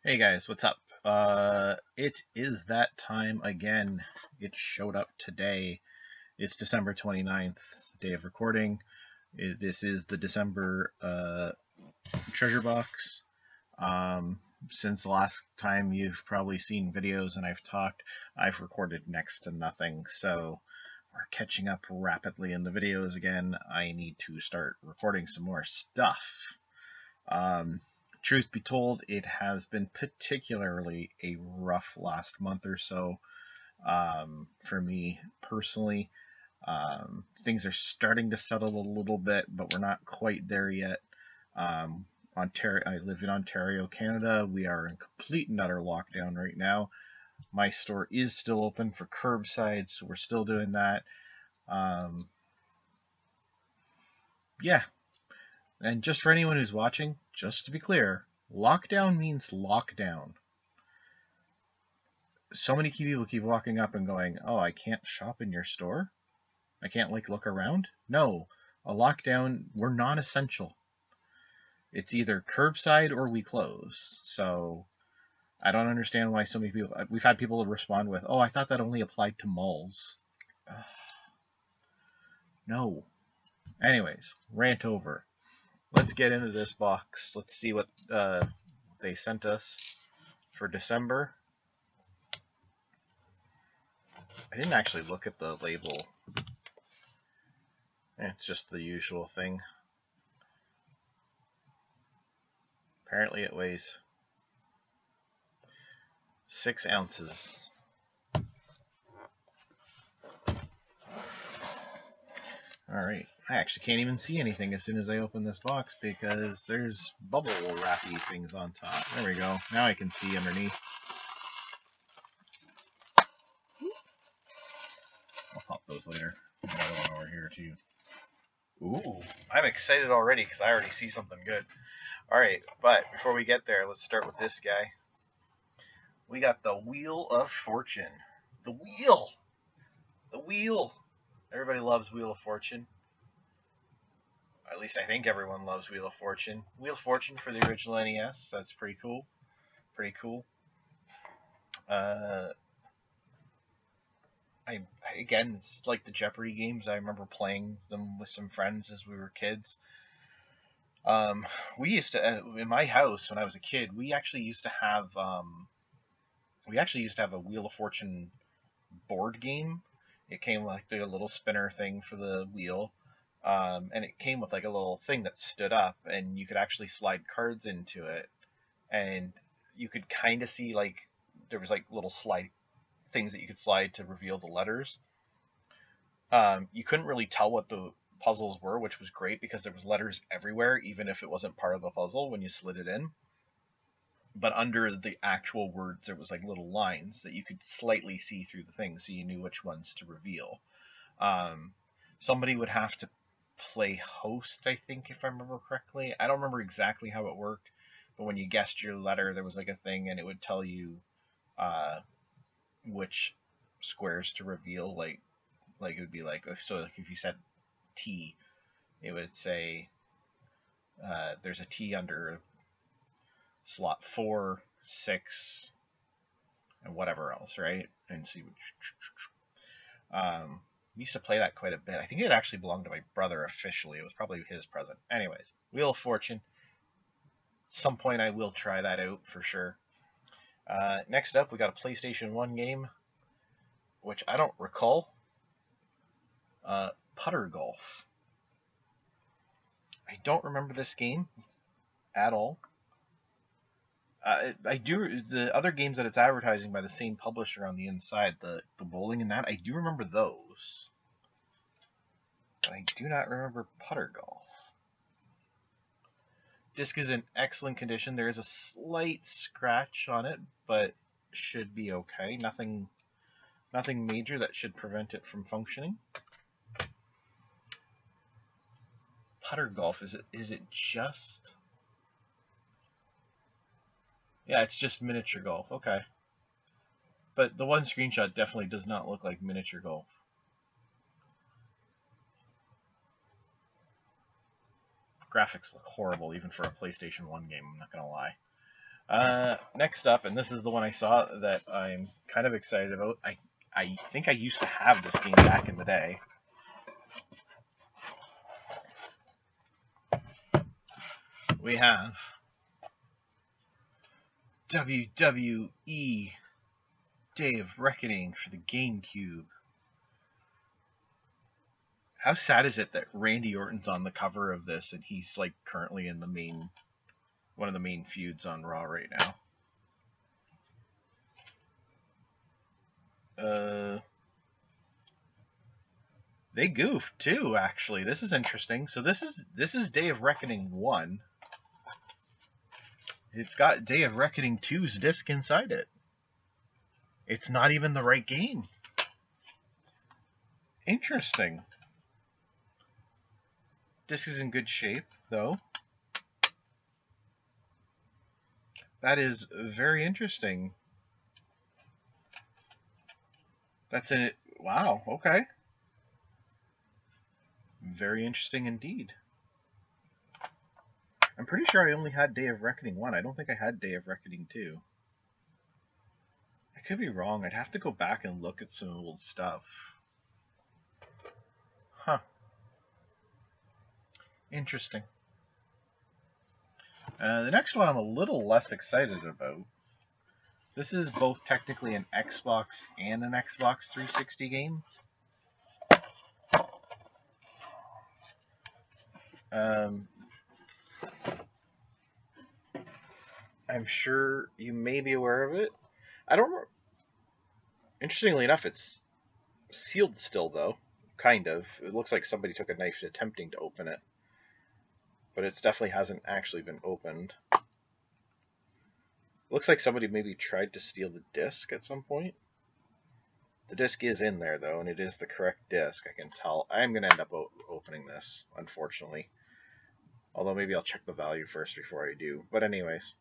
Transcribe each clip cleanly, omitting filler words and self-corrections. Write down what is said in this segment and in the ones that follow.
Hey guys, what's up? It is that time again. It showed up today. It's December 29th, day of recording. This is the December treasure box. Since the last time you've probably seen videos and I've talked, I've recorded next to nothing, so we're catching up rapidly in the videos again. I need to start recording some more stuff. Truth be told, it has been particularly a rough last month or so for me personally. Things are starting to settle a little bit, but we're not quite there yet. Ontario, I live in Ontario, Canada. We are in complete and utter lockdown right now. My store is still open for curbside, so we're still doing that. Yeah, and just for anyone who's watching, just to be clear, lockdown means lockdown. So many people keep walking up and going, "Oh, I can't shop in your store? I can't look around?" No, a lockdown, we're non-essential. It's either curbside or we close. So I don't understand why so many people. We've had people respond with, "Oh, I thought that only applied to malls." No. Anyways, rant over. Let's get into this box. Let's see what they sent us for December. I didn't actually look at the label. It's just the usual thing. Apparently it weighs 6 ounces. Alright, I actually can't even see anything as soon as I open this box because there's bubble wrappy things on top. There we go. Now I can see underneath. I'll pop those later. Another one over here too. Ooh, I'm excited already because I already see something good. Alright, but before we get there, let's start with this guy. We got the Wheel of Fortune. The wheel! The wheel! Everybody loves Wheel of Fortune. At least I think everyone loves Wheel of Fortune. Wheel of Fortune for the original NES. That's pretty cool. Pretty cool. Again, it's like the Jeopardy games. I remember playing them with some friends as we were kids. We used to in my house when I was a kid. We actually used to have a Wheel of Fortune board game. It came with like a little spinner thing for the wheel, and it came with like a little thing that stood up, and you could actually slide cards into it, and you could kind of see like there was like little slide things that you could slide to reveal the letters. You couldn't really tell what the puzzles were, which was great because there was letters everywhere, even if it wasn't part of the puzzle when you slid it in. But under the actual words, there was like little lines that you could slightly see through the thing, so you knew which ones to reveal. Somebody would have to play host, I think, if I remember correctly. I don't remember exactly how it worked, but when you guessed your letter, there was like a thing, and it would tell you which squares to reveal. Like it would be like if you said T, it would say there's a T under slot 4, 6, and whatever else, right? And so you would used to play that quite a bit. I think it actually belonged to my brother officially. It was probably his present. Anyways, Wheel of Fortune. Some point I will try that out for sure. Next up, we got a PlayStation 1 game, which I don't recall. Putter Golf. I don't remember this game at all. I do the other games that it's advertising by the same publisher on the inside, the bowling and that. I do remember those, but I do not remember Putter Golf. Disc is in excellent condition. There is a slight scratch on it, but should be okay. Nothing major that should prevent it from functioning. Putter Golf, is it just? Yeah, it's just miniature golf. Okay. But the one screenshot definitely does not look like miniature golf. Graphics look horrible even for a PlayStation 1 game, I'm not going to lie. Next up, and this is the one I saw that I'm kind of excited about. I think I used to have this game back in the day. We have WWE Day of Reckoning for the GameCube. How sad is it that Randy Orton's on the cover of this and he's like currently in the one of the main feuds on Raw right now? They goofed too, actually. This is interesting. So this is Day of Reckoning 1. It's got Day of Reckoning 2's disc inside it. It's not even the right game. Interesting. Disc is in good shape, though. That is very interesting. That's it. Wow, okay. Very interesting indeed. I'm pretty sure I only had Day of Reckoning 1. I don't think I had Day of Reckoning 2. I could be wrong. I'd have to go back and look at some old stuff. Huh. Interesting. The next one I'm a little less excited about. This is both technically an Xbox and an Xbox 360 game. I'm sure you may be aware of it. I don't. Interestingly enough, it's sealed still, though. Kind of. It looks like somebody took a knife attempting to open it, but it definitely hasn't actually been opened. Looks like somebody maybe tried to steal the disc at some point. The disc is in there, though, and it is the correct disc, I can tell. I'm going to end up opening this, unfortunately. Although maybe I'll check the value first before I do. But anyways.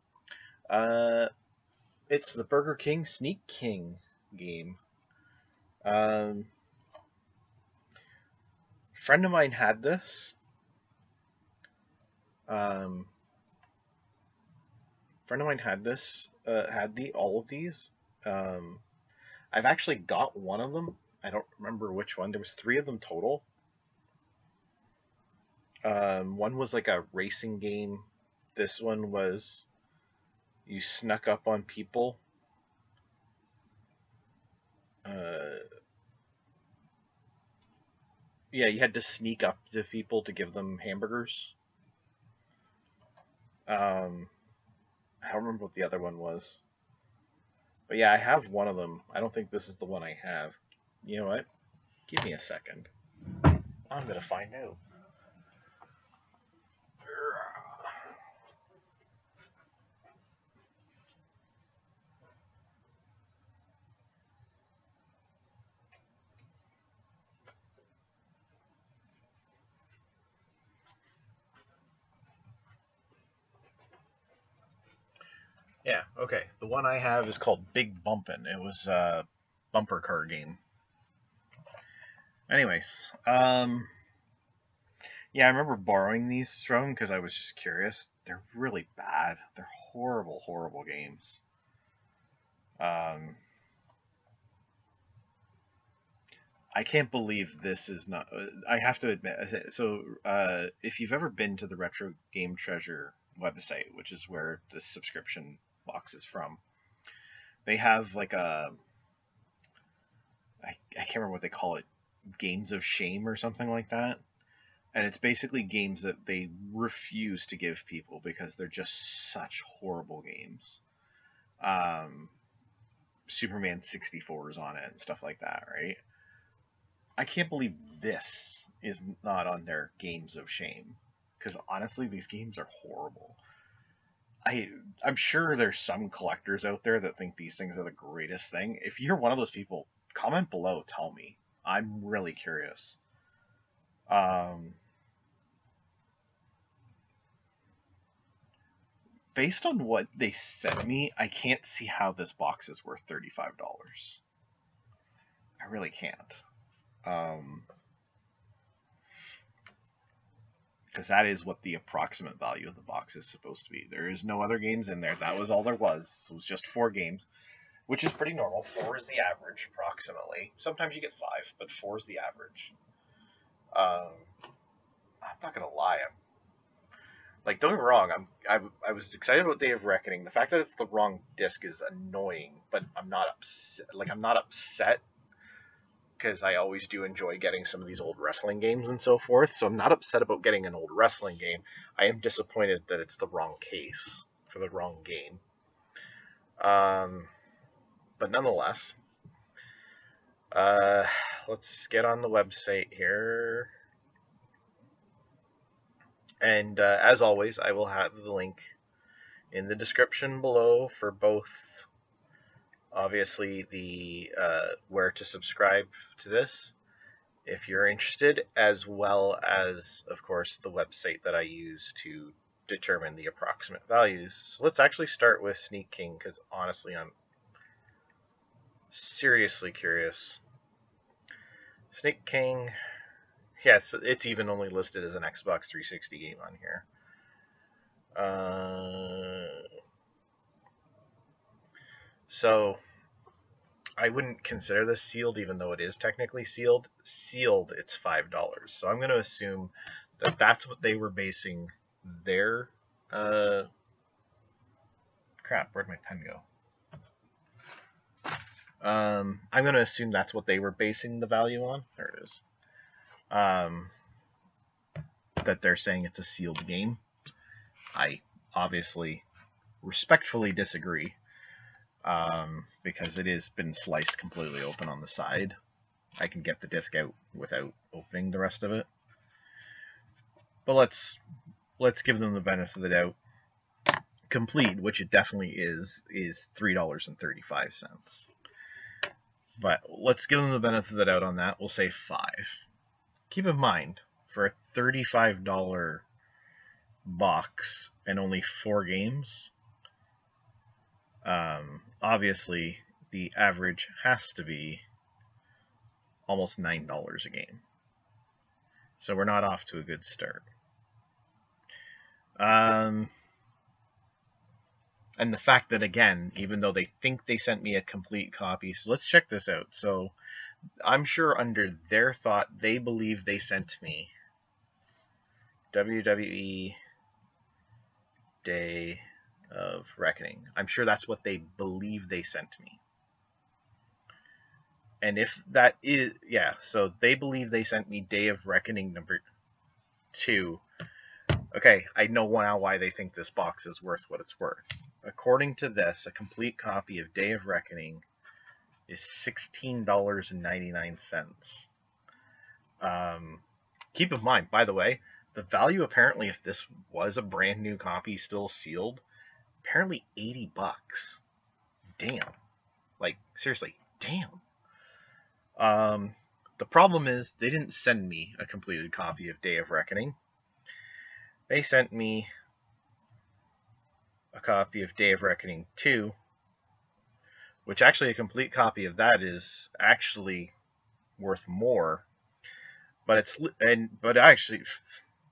It's the Burger King Sneak King game. Friend of mine had this. Friend of mine had this. Had all of these. I've actually got one of them. I don't remember which one. There was 3 of them total. One was like a racing game. This one was you snuck up on people. Yeah, you had to sneak up to people to give them hamburgers. I don't remember what the other one was. But yeah, I have one of them. I don't think this is the one I have. You know what? Give me a second. I'm going to find out. Yeah, okay. The one I have is called Big Bumpin'. It was a bumper car game. Anyways, yeah, I remember borrowing these from because I was just curious. They're really bad. They're horrible, horrible games. I can't believe this is not. I have to admit. So, if you've ever been to the Retro Game Treasure website, which is where the subscription box is from, they have like I can't remember what they call it, games of shame or something like that. And it's basically games that they refuse to give people because they're just such horrible games. Superman 64 is on it and stuff like that, right? I can't believe this is not on their games of shame. Because honestly, these games are horrible. I'm sure there's some collectors out there that think these things are the greatest thing. If you're one of those people, comment below, tell me. I'm really curious. Based on what they sent me, I can't see how this box is worth $35. I really can't. because that is what the approximate value of the box is supposed to be. There is no other games in there. That was all there was. So it was just 4 games, which is pretty normal. 4 is the average, approximately. Sometimes you get 5, but 4 is the average. I'm not gonna lie. Like, don't get me wrong. I was excited about Day of Reckoning. The fact that it's the wrong disc is annoying, but I'm not upset. Like, I'm not upset because I always do enjoy getting some of these old wrestling games and so forth. So I'm not upset about getting an old wrestling game. I am disappointed that it's the wrong case for the wrong game. But nonetheless, let's get on the website here. And as always, I will have the link in the description below for both, obviously, the where to subscribe to this if you're interested, as well as, of course, the website that I use to determine the approximate values. So let's actually start with Sneak King, because honestly, I'm seriously curious. Sneak King, yeah, it's even only listed as an Xbox 360 game on here. So I wouldn't consider this sealed, even though it is technically sealed. Sealed, it's $5. So I'm going to assume that that's what they were basing their... crap, where'd my pen go? I'm going to assume that's what they were basing the value on. There it is. That they're saying it's a sealed game. I obviously respectfully disagree. Because it has been sliced completely open on the side. I can get the disc out without opening the rest of it. But let's give them the benefit of the doubt. Complete, which it definitely is $3.35. But let's give them the benefit of the doubt on that. We'll say 5. Keep in mind, for a $35 box and only 4 games, obviously the average has to be almost $9 a game. So we're not off to a good start. And the fact that, again, even though they think they sent me a complete copy, so let's check this out. So I'm sure under their thought, they believe they sent me WWE Day of Reckoning. I'm sure that's what they believe they sent me. And if that is, yeah, so they believe they sent me Day of Reckoning number 2. Okay, I know now why they think this box is worth what it's worth. According to this, a complete copy of Day of Reckoning is $16.99. Keep in mind, by the way, the value apparently, if this was a brand new copy still sealed, apparently $80. Damn. Like, seriously, damn. The problem is they didn't send me a completed copy of Day of Reckoning. They sent me a copy of Day of Reckoning 2, which actually a complete copy of that is actually worth more. But actually,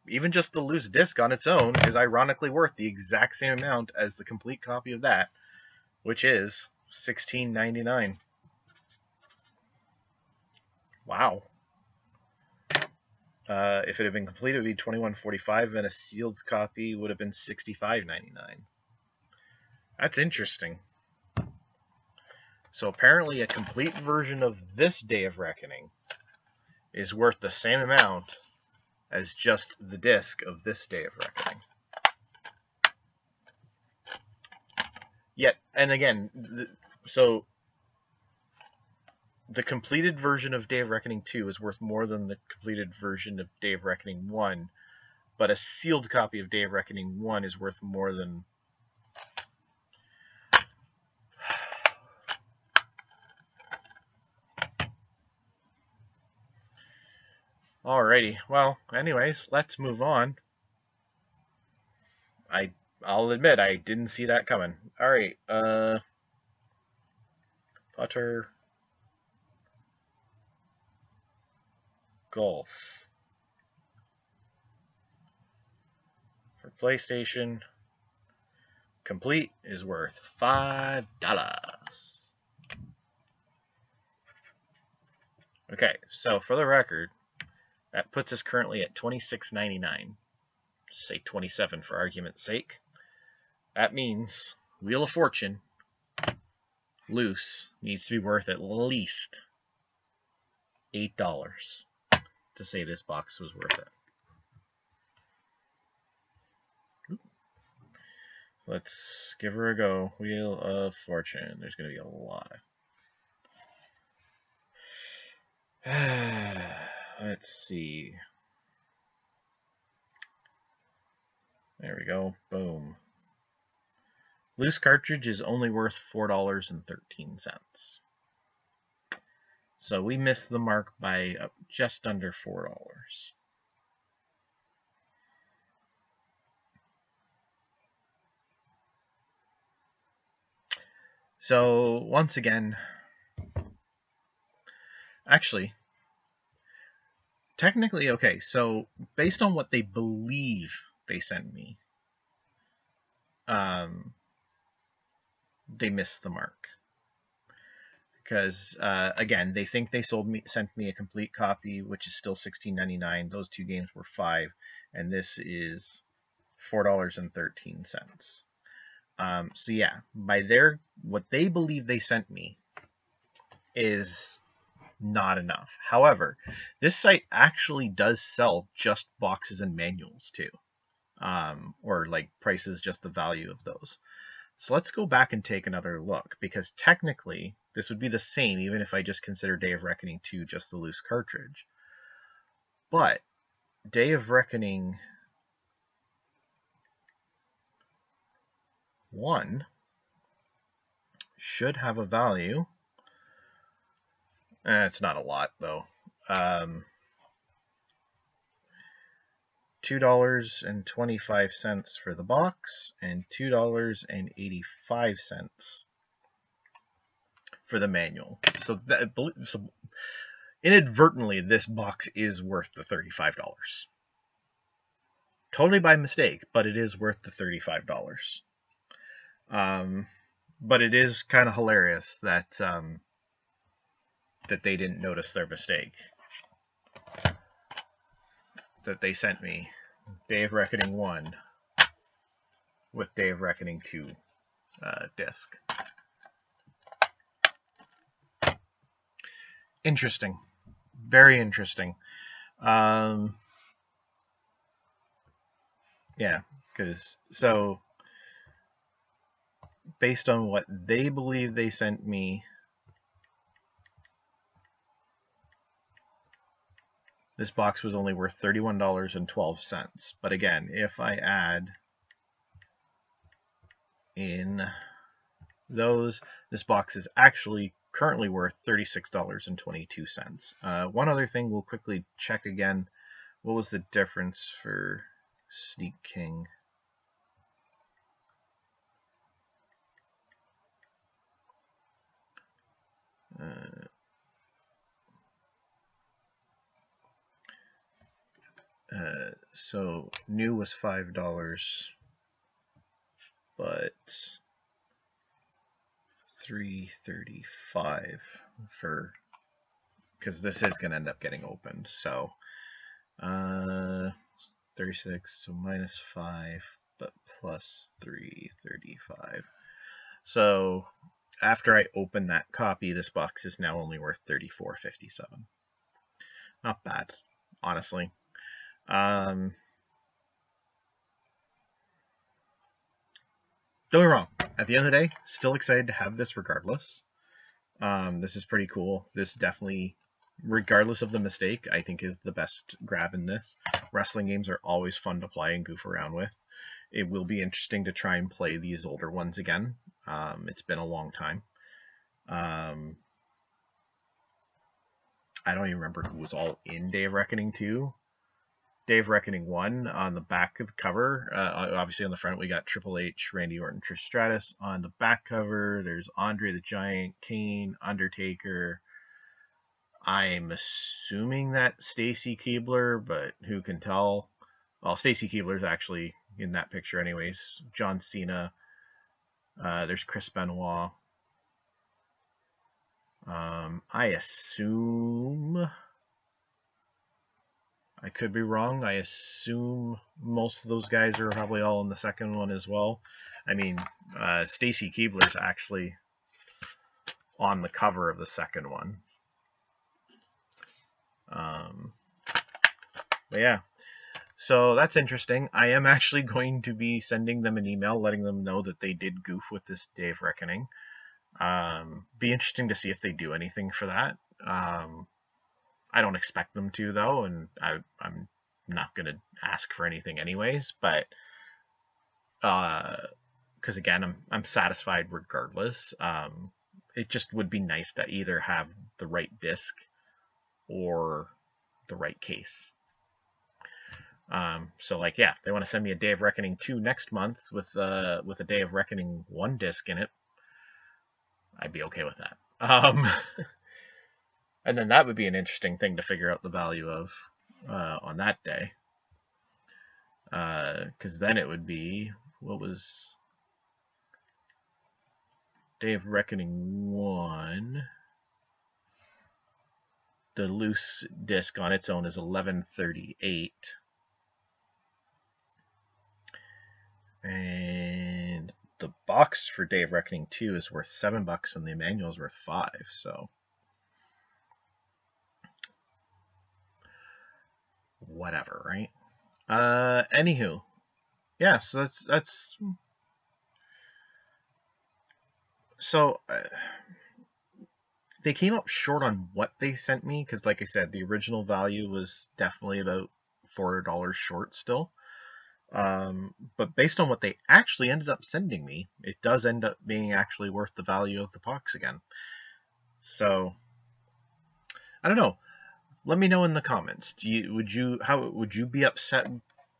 even just the loose disc on its own is ironically worth the exact same amount as the complete copy of that, which is $16.99. Wow. If it had been complete, it would be $21.45, and a sealed copy would have been $65.99. That's interesting. So apparently a complete version of this Day of Reckoning is worth the same amount as just the disc of this Day of Reckoning. Yet, and again, so the completed version of Day of Reckoning 2 is worth more than the completed version of Day of Reckoning 1, but a sealed copy of Day of Reckoning 1 is worth more than... Alrighty, well, anyways, let's move on. I'll admit, I didn't see that coming. Alright, Putter... Golf. PlayStation Complete is worth $5. Okay, so for the record, that puts us currently at $26.99. Just say 27 for argument's sake. That means Wheel of Fortune loose needs to be worth at least $8 to say this box was worth it. Let's give her a go. Wheel of Fortune. There's going to be a lot. Let's see. There we go. Boom. Loose cartridge is only worth $4.13. So we missed the mark by just under $4. So once again, actually, technically, okay, so based on what they believe they sent me, they missed the mark. Because, again, they think they sent me a complete copy, which is still $16.99. Those two games were $5, and this is $4.13. So yeah, by what they believe they sent me is not enough. However, this site actually does sell just boxes and manuals too, or like prices just the value of those. So let's go back and take another look, because technically this would be the same even if I just consider Day of Reckoning 2 just the loose cartridge. But Day of Reckoning 1 should have a value. It's not a lot though. $2.25 for the box and $2.85 for the manual. So inadvertently, this box is worth the $35. Totally by mistake, but it is worth the $35. But it is kind of hilarious that that they didn't notice their mistake. That they sent me Day of Reckoning 1 with Day of Reckoning 2 disc. Interesting. Very interesting. Yeah, because so based on what they believe they sent me, this box was only worth $31.12. But again, if I add in those, this box is actually currently worth $36.22. One other thing, we'll quickly check again. What was the difference for Sneak King? So new was $5, but $3.35 for, because this is going to end up getting opened. So 36, so minus 5, but plus $3.35. So after I open that copy, this box is now only worth $34.57. Not bad, honestly. Don't get me wrong, at the end of the day, still excited to have this regardless. This is pretty cool. This definitely, regardless of the mistake, I think is the best grab in this. Wrestling games are always fun to play and goof around with. It will be interesting to try and play these older ones again. It's been a long time. I don't even remember who was all in Day of Reckoning 2. Day of Reckoning 1 on the back of the cover. Obviously on the front we got Triple H, Randy Orton, Trish Stratus. On the back cover there's Andre the Giant, Kane, Undertaker. I'm assuming that Stacy Keibler, but who can tell? Well, Stacy Keibler's actually, in that picture anyways. John Cena. There's Chris Benoit. I assume, I could be wrong, I assume most of those guys are probably all in the second one as well. I mean, Stacy Keibler's actually on the cover of the second one. But yeah, so that's interesting. I am actually going to be sending them an email letting them know that they did goof with this Day of Reckoning. Be interesting to see if they do anything for that. I don't expect them to, though, and I'm not going to ask for anything anyways, but because again, I'm satisfied regardless. It just would be nice to either have the right disc or the right case. So like, yeah, they want to send me a Day of Reckoning 2 next month with a Day of Reckoning 1 disc in it, I'd be okay with that. And then that would be an interesting thing to figure out the value of on that day. Because then it would be, what was Day of Reckoning 1? The loose disc on its own is $11.38. And the box for Day of Reckoning 2 is worth $7 and the manual is worth $5, so whatever, right? Anywho, yeah, so that's so they came up short on what they sent me, because like I said, the original value was definitely about $4 short still. But based on what they actually ended up sending me, it does end up being actually worth the value of the box again. So I don't know. Let me know in the comments. Would you be upset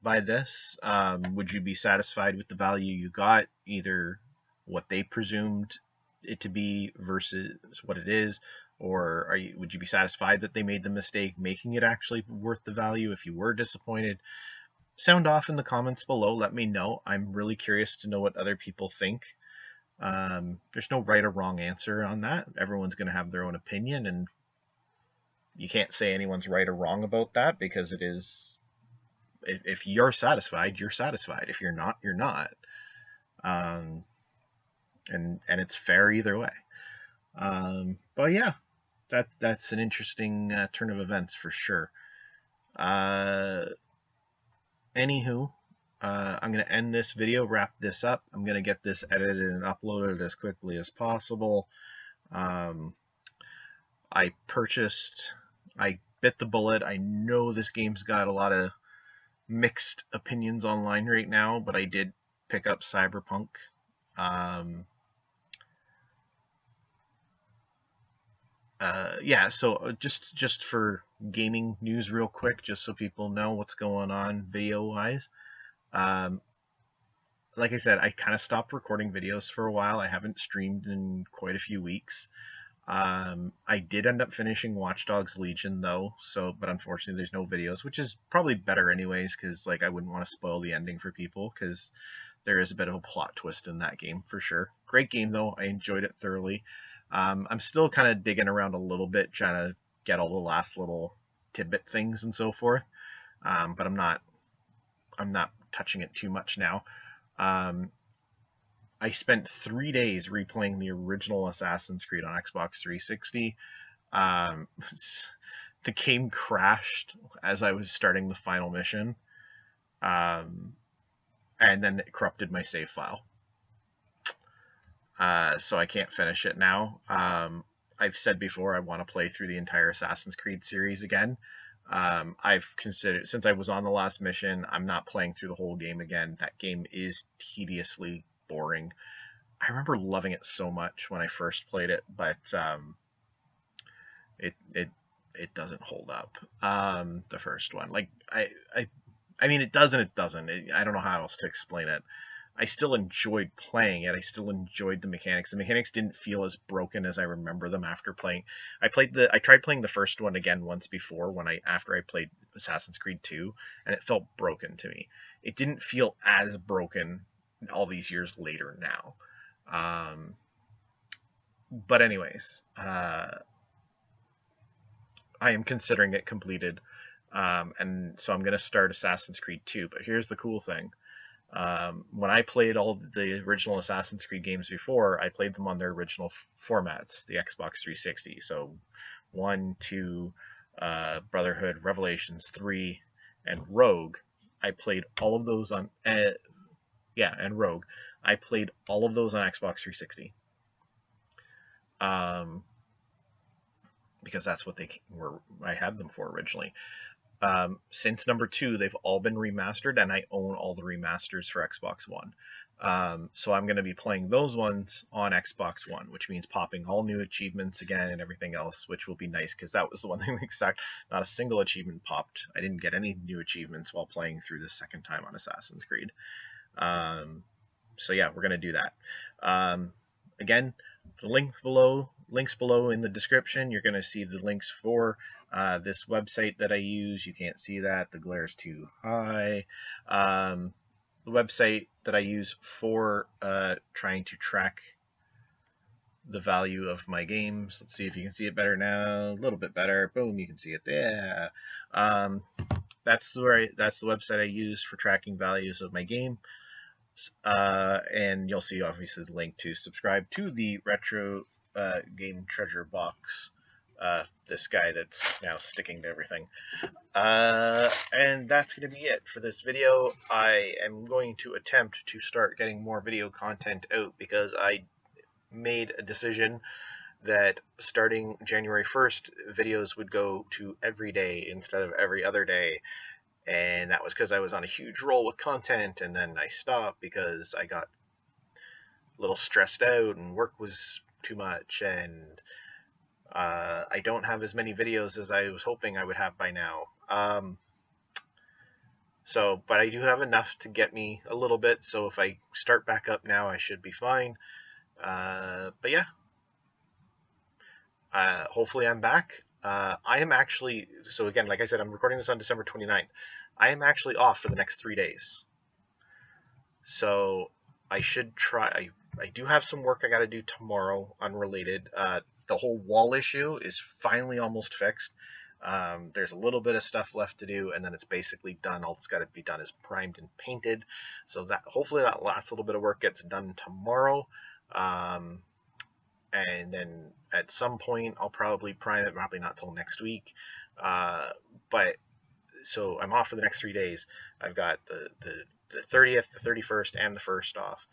by this? Would you be satisfied with the value you got, either what they presumed it to be versus what it is, or would you be satisfied that they made the mistake making it actually worth the value if you were disappointed? Sound off in the comments below. Let me know. I'm really curious to know what other people think. There's no right or wrong answer on that. Everyone's going to have their own opinion, and you can't say anyone's right or wrong about that, because it is, if you're satisfied, you're satisfied. If you're not, you're not. And it's fair either way. But yeah, that's an interesting turn of events for sure. Anywho, I'm going to end this video, wrap this up. I'm going to get this edited and uploaded as quickly as possible. I bit the bullet. I know this game's got a lot of mixed opinions online right now, but I did pick up Cyberpunk. Yeah, so just for gaming news real quick, just so people know what's going on video-wise. Like I said, I kind of stopped recording videos for a while. I haven't streamed in quite a few weeks. I did end up finishing Watch Dogs Legion though, but unfortunately there's no videos, which is probably better anyways, because like I wouldn't want to spoil the ending for people, because there is a bit of a plot twist in that game for sure. Great game though, I enjoyed it thoroughly. I'm still kind of digging around a little bit, trying to get all the last little tidbit things and so forth, but I'm not touching it too much now. I spent 3 days replaying the original Assassin's Creed on Xbox 360. The game crashed as I was starting the final mission, and then it corrupted my save file. So I can't finish it now. I've said before I want to play through the entire Assassin's Creed series again. I've considered, since I was on the last mission, I'm not playing through the whole game again. That game is tediously boring. I remember loving it so much when I first played it, but it doesn't hold up. The first one, like I mean, it does and it doesn't. I don't know how else to explain it. I still enjoyed playing it. I still enjoyed the mechanics. The mechanics didn't feel as broken as I remember them after playing. I tried playing the first one again once before after I played Assassin's Creed 2, and it felt broken to me. it didn't feel as broken all these years later now. But anyways, I am considering it completed, and so I'm going to start Assassin's Creed 2. But here's the cool thing. When I played all the original Assassin's Creed games before, I played them on their original formats, the Xbox 360. So 1, 2, Brotherhood, Revelations 3, and Rogue. I played all of those on, and Rogue. I played all of those on Xbox 360. Because that's what I had them for originally. Since number 2, they've all been remastered, and I own all the remasters for Xbox One. So I'm going to be playing those ones on Xbox One, which means popping all new achievements again and everything else, which will be nice because that was the one thing not a single achievement popped. I didn't get any new achievements while playing through the second time on Assassin's Creed. So yeah, we're going to do that. Again, the links below in the description. You're going to see the links for this website that I use. You can't see that. The glare is too high. The website that I use for trying to track the value of my games. Let's see if you can see it better now. A little bit better. Boom, you can see it there. That's the website I use for tracking values of my game. And you'll see obviously the link to subscribe to the Retro Game Treasure Box, this guy that's now sticking to everything. And that's going to be it for this video. I am going to attempt to start getting more video content out because I made a decision that starting January 1st, videos would go to every day instead of every other day. And that was because I was on a huge roll with content, and then I stopped because I got a little stressed out and work was too much, and I don't have as many videos as I was hoping I would have by now. But I do have enough to get me a little bit, so if I start back up now, I should be fine. But yeah, hopefully I'm back. I am actually, so again, like I said, I'm recording this on December 29th. I am actually off for the next 3 days. So I should try, I do have some work I got to do tomorrow, unrelated. The whole wall issue is finally almost fixed. There's a little bit of stuff left to do, and then it's basically done. All that's got to be done is primed and painted. So that hopefully that last little bit of work gets done tomorrow. And then at some point I'll probably prime it, probably not till next week. But so I'm off for the next 3 days. I've got the 30th, the 31st, and the 1st off.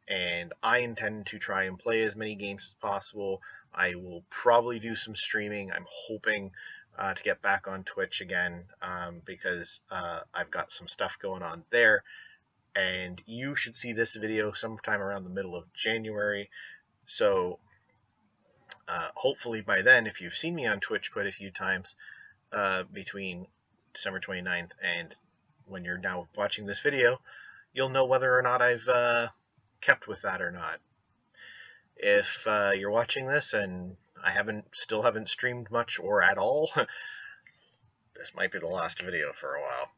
And I intend to try and play as many games as possible. I will probably do some streaming. I'm hoping to get back on Twitch again because I've got some stuff going on there. And you should see this video sometime around the middle of January. So hopefully by then, if you've seen me on Twitch quite a few times between December 29th and when you're now watching this video, you'll know whether or not I've kept with that or not. If you're watching this and I still haven't streamed much or at all, this might be the last video for a while.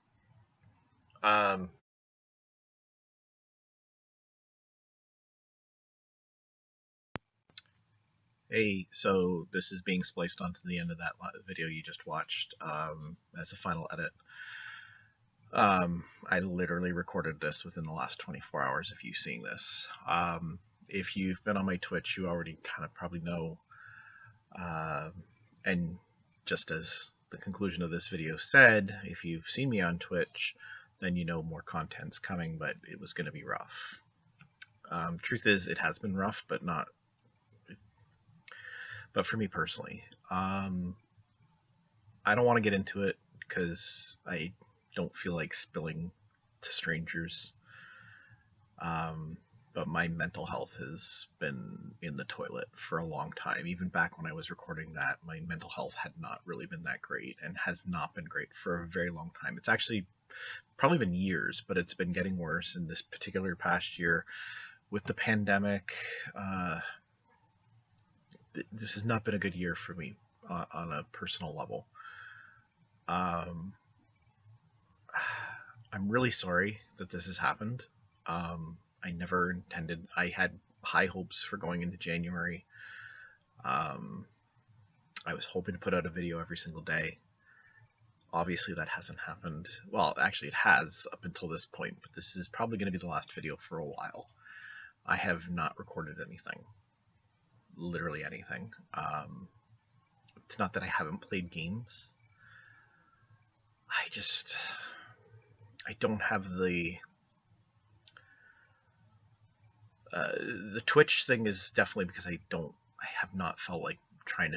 Hey, so this is being spliced onto the end of that video you just watched as a final edit. I literally recorded this within the last 24 hours of you seeing this. If you've been on my Twitch, you already kind of probably know, and just as the conclusion of this video said, if you've seen me on Twitch, then you know more content's coming, but it was going to be rough. Truth is, it has been rough, but for me personally. I don't want to get into it because I don't feel like spilling to strangers. But my mental health has been in the toilet for a long time. Even back when I was recording that, my mental health had not really been that great and has not been great for a very long time. It's actually probably been years, but it's been getting worse in this particular past year with the pandemic. This has not been a good year for me on a personal level. I'm really sorry that this has happened. I never intended. I had high hopes for going into January. Um, I was hoping to put out a video every single day. Obviously, that hasn't happened. Well, actually, it has up until this point, but this is probably going to be the last video for a while. I have not recorded anything. Literally anything. It's not that I haven't played games. I don't have the Twitch thing is definitely because I have not felt like I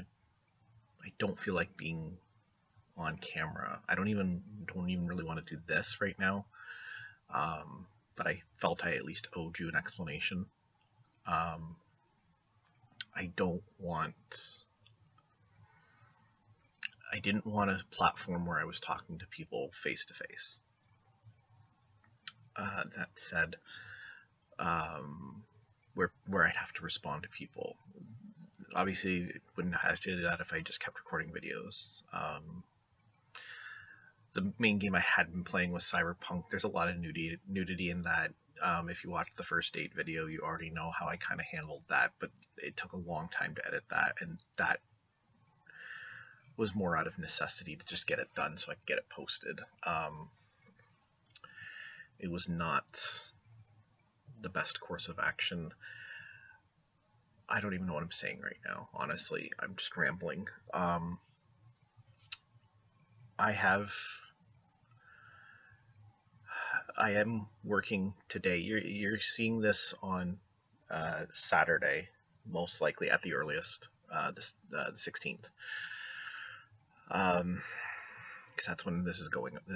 don't feel like being on camera. I don't even really want to do this right now. But I felt I at least owed you an explanation. I didn't want a platform where I was talking to people face to face. That said, where I'd have to respond to people. Obviously, it wouldn't have to do that if I just kept recording videos. The main game I had been playing was Cyberpunk. There's a lot of nudity in that. If you watch the first date video, you already know how I kind of handled that, but it took a long time to edit that, and that was more out of necessity to just get it done so I could get it posted. It was not the best course of action. I don't even know what I'm saying right now, honestly. I'm just rambling. I am working today. You're seeing this on Saturday, most likely at the earliest, the 16th. Because that's when this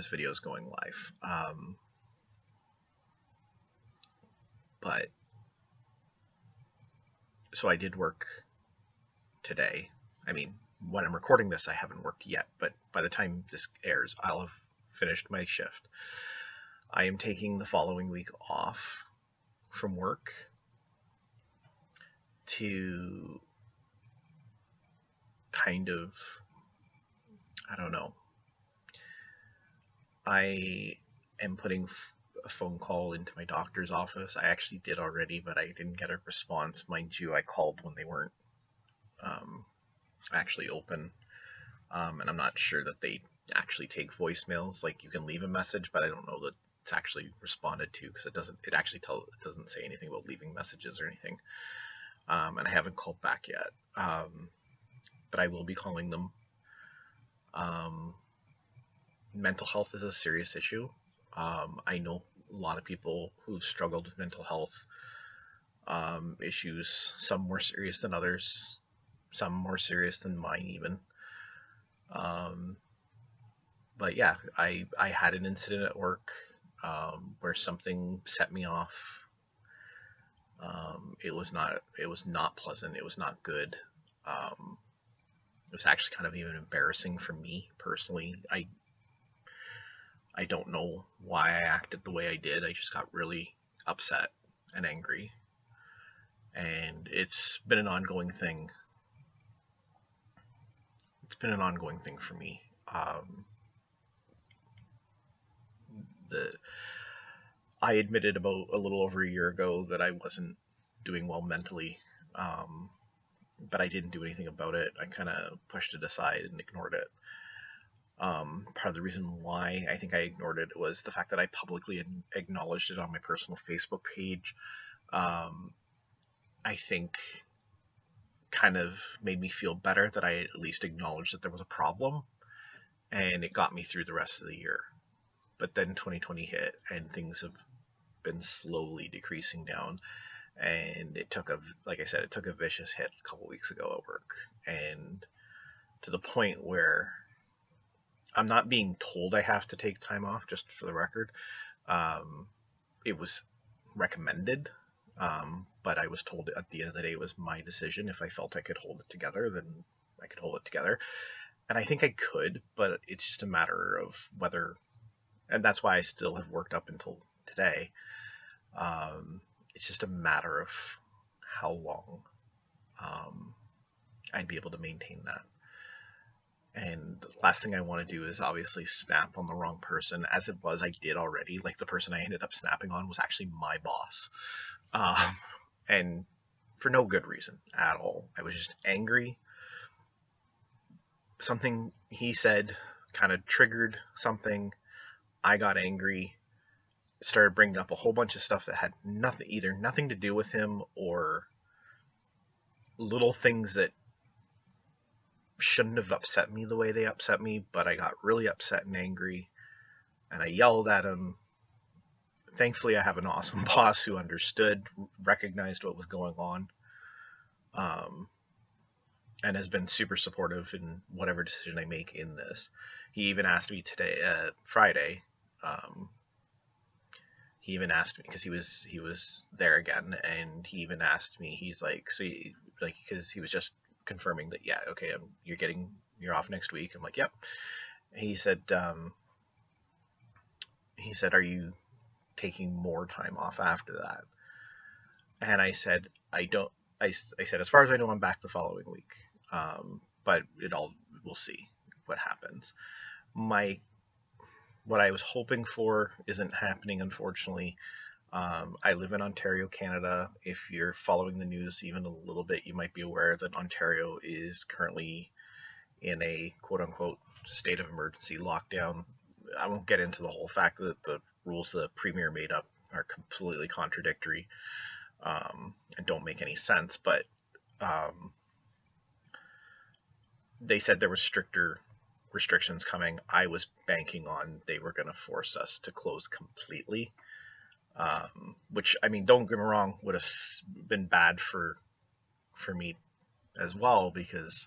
video is going live. But so I did work today. I mean, when I'm recording this, I haven't worked yet, but by the time this airs, I'll have finished my shift. I am taking the following week off from work to kind of, I don't know. I am putting a phone call into my doctor's office. I actually did already, but I didn't get a response. Mind you, I called when they weren't actually open, and I'm not sure that they actually take voicemails. Like, you can leave a message, but I don't know that it's actually responded to, because it doesn't say anything about leaving messages or anything. And I haven't called back yet, but I will be calling them. Mental health is a serious issue. I know a lot of people who've struggled with mental health issues, some more serious than others, some more serious than mine even. But yeah, I had an incident at work where something set me off. It was not pleasant. It was not good. It was actually kind of even embarrassing for me personally. I don't know why I acted the way I did. I just got really upset and angry. And it's been an ongoing thing. It's been an ongoing thing for me. I admitted about a little over a year ago that I wasn't doing well mentally, but I didn't do anything about it. I kind of pushed it aside and ignored it. Part of the reason why I think I ignored it was the fact that I publicly acknowledged it on my personal Facebook page. I think kind of made me feel better that I at least acknowledged that there was a problem, and it got me through the rest of the year. But then 2020 hit, and things have been slowly decreasing down, and like I said, it took a vicious hit a couple weeks ago at work, and to the point where I'm not being told I have to take time off, just for the record. It was recommended, but I was told at the end of the day it was my decision. If I felt I could hold it together, then I could hold it together. And I think I could, but it's just a matter of whether, and that's why I still have worked up until today. It's just a matter of how long I'd be able to maintain that. And the last thing I want to do is obviously snap on the wrong person. As it was, I did already. Like, the person I ended up snapping on was actually my boss. Um, and for no good reason at all. I was just angry. Something he said kind of triggered something. I got angry, started bringing up a whole bunch of stuff that had nothing to do with him, or little things that shouldn't have upset me the way they upset me, but I got really upset and angry, and I yelled at him. Thankfully, I have an awesome boss who understood, recognized what was going on, um, and has been super supportive in whatever decision I make in this. He even asked me today, Friday. Um, he even asked me because he was there again, and he even asked me. He's like, so like, because he was just confirming that, yeah, okay, you're off next week. I'm like, yep. He said, are you taking more time off after that? And I said, I don't. I said, as far as I know, I'm back the following week. But we'll see what happens. What I was hoping for isn't happening, unfortunately. I live in Ontario, Canada. If you're following the news even a little bit, you might be aware that Ontario is currently in a quote-unquote state of emergency lockdown. I won't get into the whole fact that the rules the Premier made up are completely contradictory, and don't make any sense, but they said there were stricter restrictions coming. I was banking on they were going to force us to close completely, which, I mean, don't get me wrong, would have been bad for me as well, because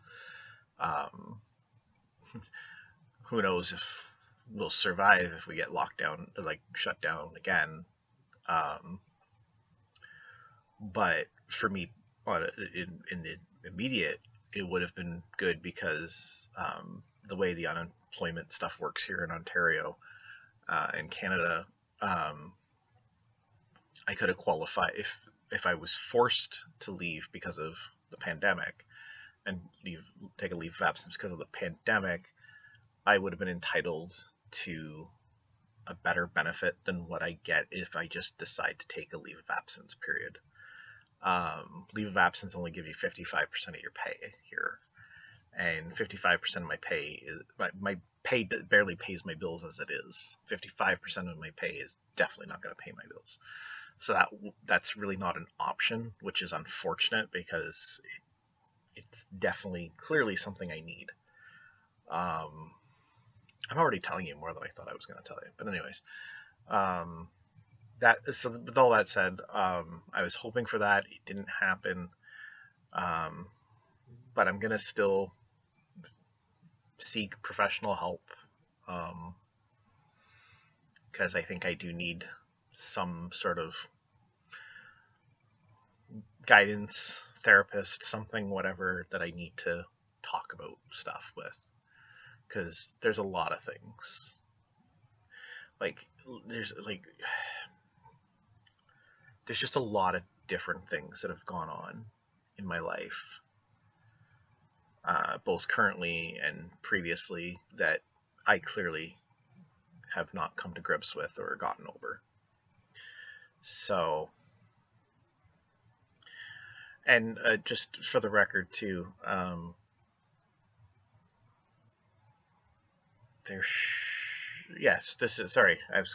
who knows if we'll survive if we get locked down, like shut down again. But for me, in the immediate, it would have been good, because the way the unemployment stuff works here in Ontario and Canada, I could have qualified if I was forced to leave because of the pandemic and take a leave of absence because of the pandemic. I would have been entitled to a better benefit than what I get if I just decide to take a leave of absence, period. Leave of absence only give you 55% of your pay here, and 55% of my pay is my pay barely pays my bills as it is. 55% of my pay is definitely not going to pay my bills, so that's really not an option, which is unfortunate, because it's definitely clearly something I need. I'm already telling you more than I thought I was going to tell you, but anyways, so with all that said, I was hoping for that. It didn't happen, but I'm gonna still seek professional help, because I think I do need some sort of guidance, therapist, something, whatever, that I need to talk about stuff with, because there's a lot of things. There's just a lot of different things that have gone on in my life, both currently and previously, that I clearly have not come to grips with or gotten over. So, and just for the record too, yes, this is, sorry, I'm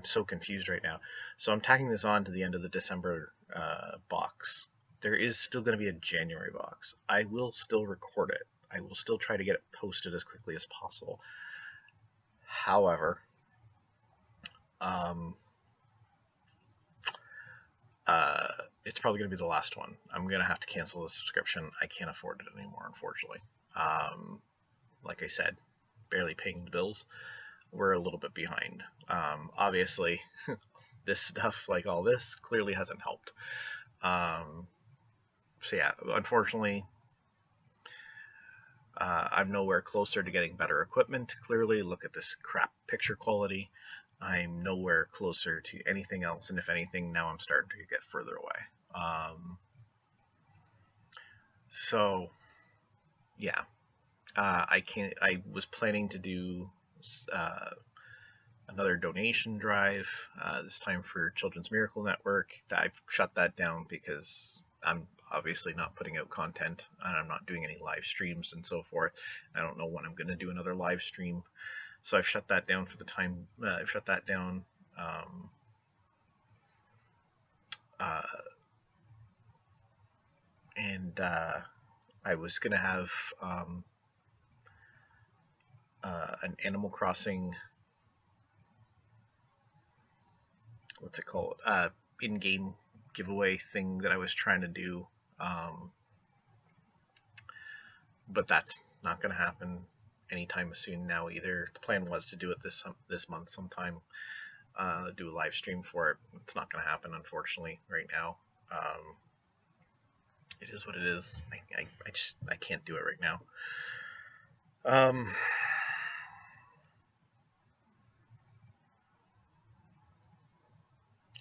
so confused right now. So I'm tacking this on to the end of the December box. There is still going to be a January box. I will still record it. I will still try to get it posted as quickly as possible. However, it's probably going to be the last one. I'm going to have to cancel the subscription. I can't afford it anymore, unfortunately. Like I said, barely paying the bills. We're a little bit behind. Obviously, this stuff, like all this, clearly hasn't helped. So yeah, unfortunately, I'm nowhere closer to getting better equipment. Clearly, look at this crap picture quality. I'm nowhere closer to anything else, and if anything, now I'm starting to get further away. So, yeah, I was planning to do uh, another donation drive, this time for Children's Miracle Network. I've shut that down because I'm obviously not putting out content and I'm not doing any live streams and so forth. I don't know when I'm going to do another live stream, so I've shut that down for the time. I've shut that down. Um, uh, and I was going to have um, an Animal Crossing, what's it called? In-game giveaway thing that I was trying to do, but that's not going to happen anytime soon now either. The plan was to do it this month sometime, do a live stream for it. It's not going to happen, unfortunately, right now. It is what it is. I can't do it right now.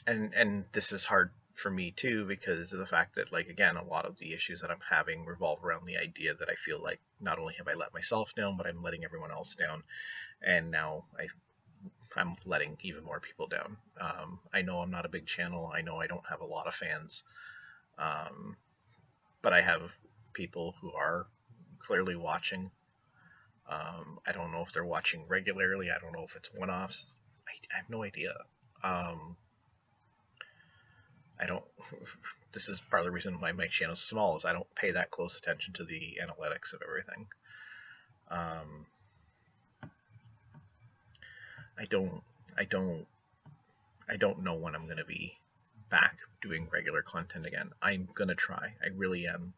And this is hard for me too because of the fact that, like, again, a lot of the issues that I'm having revolve around the idea that I feel like not only have I let myself down, but I'm letting everyone else down, and now I'm letting even more people down. I know I'm not a big channel. I know I don't have a lot of fans, but I have people who are clearly watching. I don't know if they're watching regularly. I don't know if it's one-offs. I have no idea. I don't. This is part of the reason why my channel's small, is I don't pay that close attention to the analytics of everything. I don't know when I'm gonna be back doing regular content again. I'm gonna try. I really am.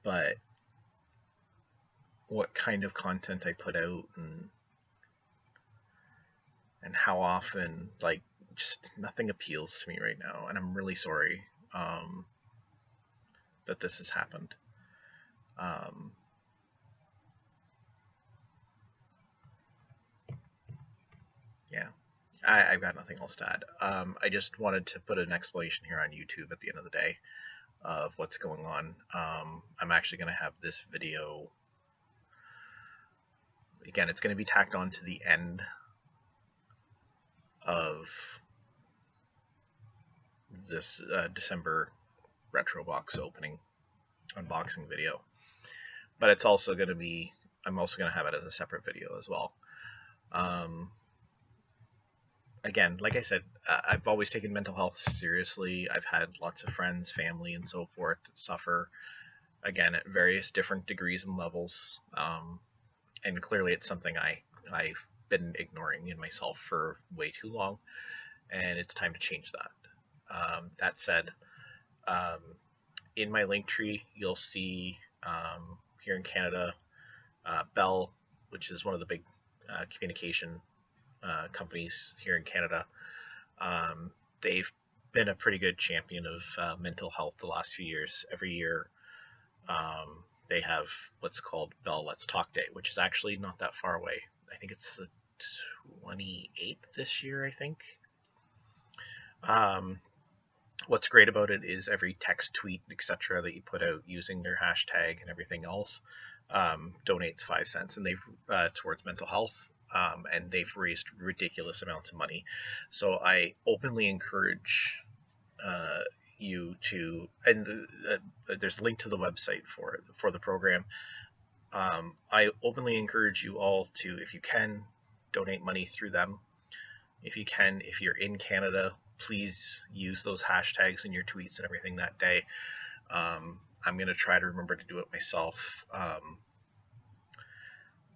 But what kind of content I put out and how often, like, just nothing appeals to me right now, and I'm really sorry that this has happened. Yeah, I've got nothing else to add. I just wanted to put an explanation here on YouTube at the end of the day of what's going on. I'm actually going to have this video, again, it's going to be tacked on to the end of this December Retro Box opening unboxing video, but it's also going to be, I'm also going to have it as a separate video as well. Again, like I said, I've always taken mental health seriously. I've had lots of friends, family, and so forth that suffer, again, at various different degrees and levels. And clearly it's something I've been ignoring in myself for way too long, and it's time to change that. That said, in my link tree, you'll see here in Canada, Bell, which is one of the big communication companies here in Canada. They've been a pretty good champion of mental health the last few years. Every year, they have what's called Bell Let's Talk Day, which is actually not that far away. I think it's the 28th this year, I think. What's great about it is every text, tweet, etc. that you put out using their hashtag and everything else donates 5 cents, and they've towards mental health. And they've raised ridiculous amounts of money. So I openly encourage you to, and there's a link to the website for the program. I openly encourage you all to, if you can, donate money through them. If you can, if you're in Canada, please use those hashtags in your tweets and everything that day. I'm going to try to remember to do it myself.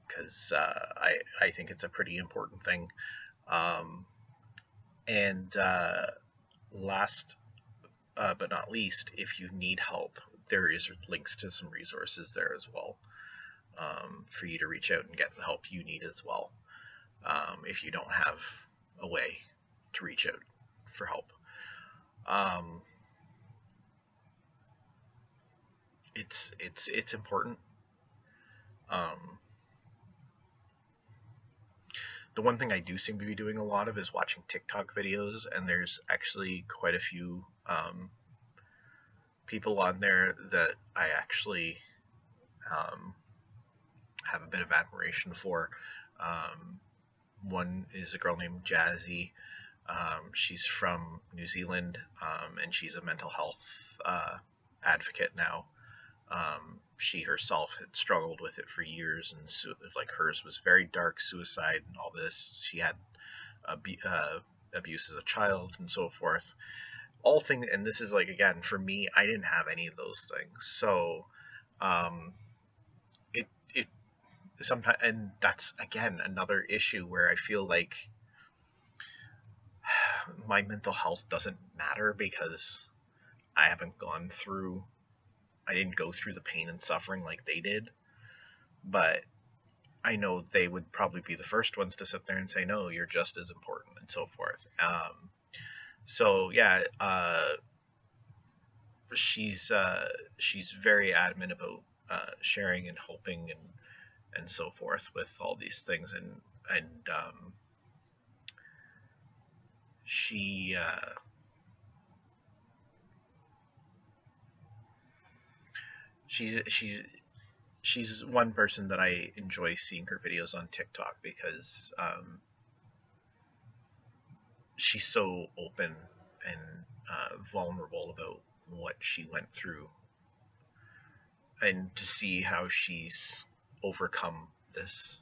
Because I think it's a pretty important thing. And last but not least, if you need help, there is links to some resources there as well for you to reach out and get the help you need as well, if you don't have a way to reach out for help. It's important. The one thing I do seem to be doing a lot of is watching TikTok videos, and there's actually quite a few people on there that I actually have a bit of admiration for. One is a girl named Jazzy. She's from New Zealand, and she's a mental health advocate now. She herself had struggled with it for years, and like hers was very dark, suicide and all this. She had abuse as a child and so forth. All things, and this is like, again, for me, I didn't have any of those things. So um, it sometimes, and that's again another issue where I feel like my mental health doesn't matter because I haven't gone through, I didn't go through the pain and suffering like they did. But I know they would probably be the first ones to sit there and say, no, you're just as important and so forth. So yeah, she's very adamant about sharing and hoping and so forth with all these things, and she she's one person that I enjoy seeing her videos on TikTok because she's so open and vulnerable about what she went through, and to see how she's overcome this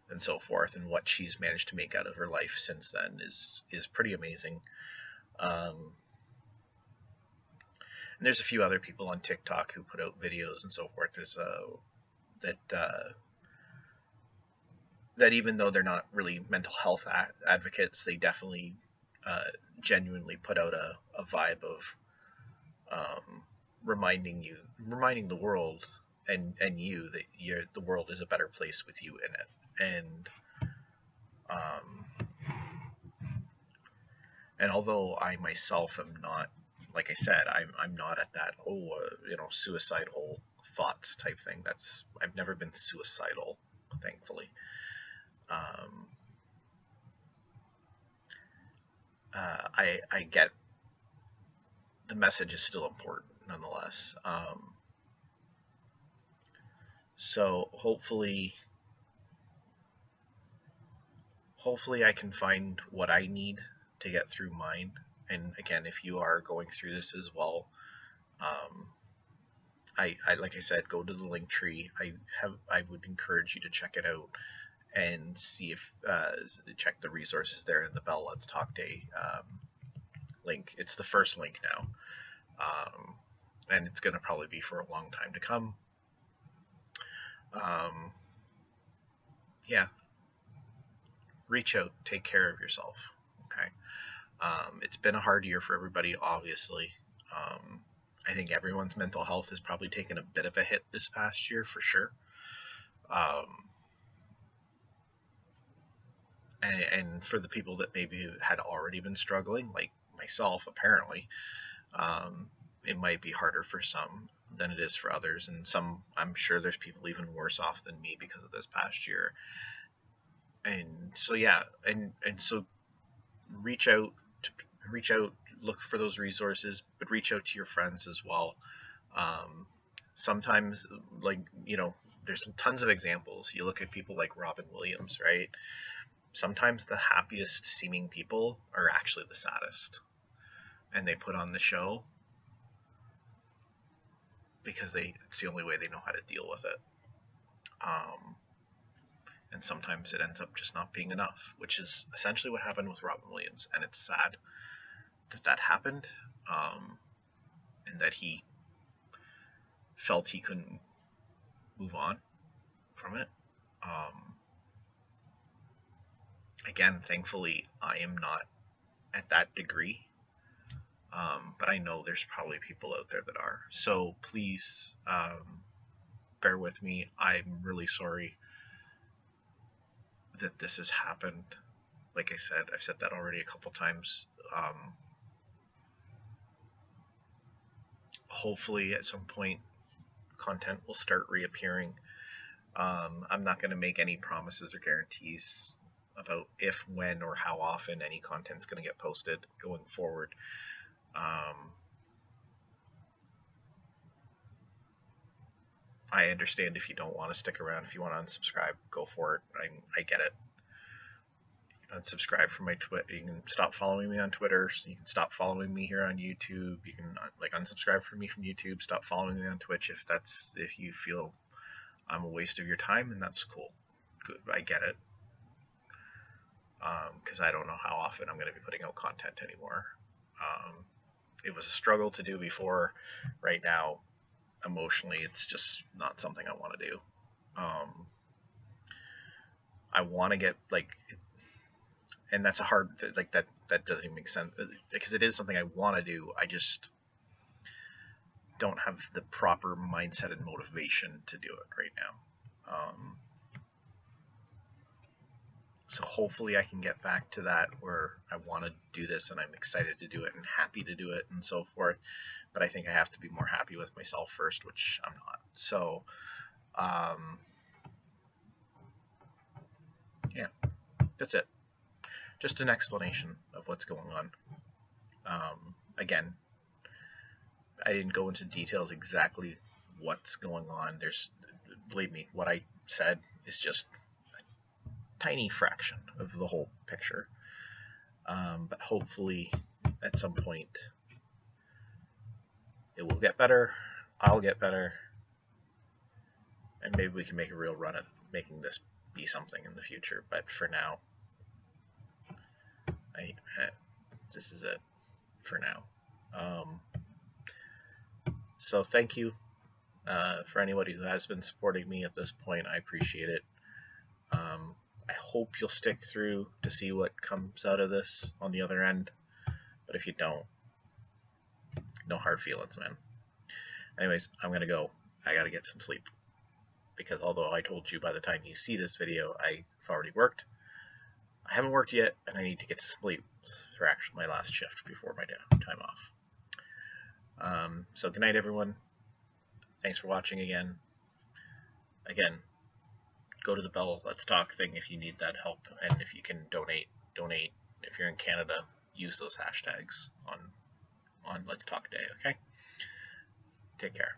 and so forth, and what she's managed to make out of her life since then is pretty amazing. And there's a few other people on TikTok who put out videos and so forth. There's that even though they're not really mental health advocates, they definitely genuinely put out a vibe of reminding the world and you that the world is a better place with you in it. And although I myself am not, like I said, I'm not at that suicidal thoughts type thing. I've never been suicidal, thankfully. I get the message is still important nonetheless. So hopefully I can find what I need to get through mine. And again, if you are going through this as well, I like I said, go to the link tree. I would encourage you to check it out and see if check the resources there in the Bell Let's Talk Day link. It's the first link now, and it's going to probably be for a long time to come. Yeah, reach out, take care of yourself. Okay. It's been a hard year for everybody, obviously. I think everyone's mental health has probably taken a bit of a hit this past year, for sure. And for the people that maybe had already been struggling, like myself, apparently, it might be harder for some than it is for others. And some, I'm sure there's people even worse off than me because of this past year. And so, yeah, and so reach out, look for those resources, but reach out to your friends as well. Sometimes, like, there's tons of examples. You look at people like Robin Williams, right? Sometimes the happiest seeming people are actually the saddest, and they put on the show because it's the only way they know how to deal with it. And sometimes it ends up just not being enough, which is essentially what happened with Robin Williams. And it's sad that happened, and that he felt he couldn't move on from it. Again, thankfully, I am not at that degree, but I know there's probably people out there that are. So please bear with me. I'm really sorry that this has happened. Like I said, I've said that already a couple times. Hopefully at some point content will start reappearing. I'm not going to make any promises or guarantees about if, when, or how often any content is going to get posted going forward. I understand if you don't want to stick around. If you want to unsubscribe, go for it. I get it. Unsubscribe from my Twitter. You can stop following me on Twitter. You can stop following me here on YouTube. You can like unsubscribe from me from YouTube. Stop following me on Twitch if you feel I'm a waste of your time, and that's cool. Good, I get it. Because I don't know how often I'm going to be putting out content anymore. It was a struggle to do before. Right now, emotionally, it's just not something I want to do. I want to get like, and that's a hard like that doesn't even make sense because it is something I want to do. I just don't have the proper mindset and motivation to do it right now. So hopefully I can get back to that where I want to do this and I'm excited to do it and happy to do it and so forth. But I think I have to be more happy with myself first, which I'm not. So, yeah, that's it. Just an explanation of what's going on. Again, I didn't go into details exactly what's going on. Believe me, what I said is just a tiny fraction of the whole picture. But hopefully at some point it will get better, I'll get better, and maybe we can make a real run at making this be something in the future. But for now, this is it for now. So thank you for anybody who has been supporting me at this point. I appreciate it. I hope you'll stick through to see what comes out of this on the other end. But if you don't, no hard feelings, man. Anyways, I'm going to go. I got to get some sleep. Because although I told you by the time you see this video, I've already worked, I haven't worked yet, and I need to get to sleep for actually my last shift before my time off. So good night, everyone. Thanks for watching again. Again, go to the Bell Let's Talk thing if you need that help, and if you can donate. If you're in Canada, use those hashtags on Let's Talk Day, okay? Take care.